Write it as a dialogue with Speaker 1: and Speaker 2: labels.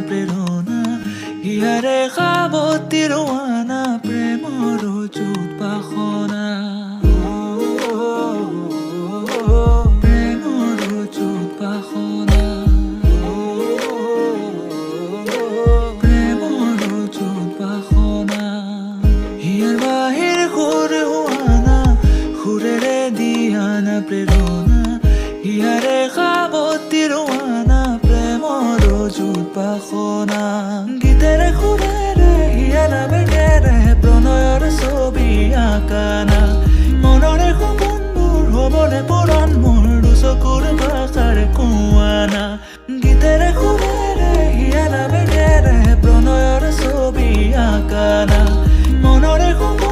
Speaker 1: প্ৰেৰণা হিয়াৰে খাবতি ৰৱানা প্ৰেমৰ যুত বাসনা প্ৰেমৰ যুত বাসনা প্ৰেমৰ যুত বাসনা হিয়াৰ বাহিৰ সুৰ হোৱানা সুৰেৰে দিয়ানা প্ৰেৰণা হিয়াৰে খাবতি ৰৱানা প্ৰেমৰ যুত বাসনা গীতেৰে সুৰেৰে হিয়াৰা বেগেৰে প্ৰণয়ৰ ছবি আঁকানা মনৰে সপোনবোৰ হ'বনে পুৰণ মোৰ দুচকুৰ ভাষাৰ কোৱানা গীতেৰে সুৰেৰে হিয়াৰা বেগেৰে প্ৰণয়ৰ ছবি আঁকানা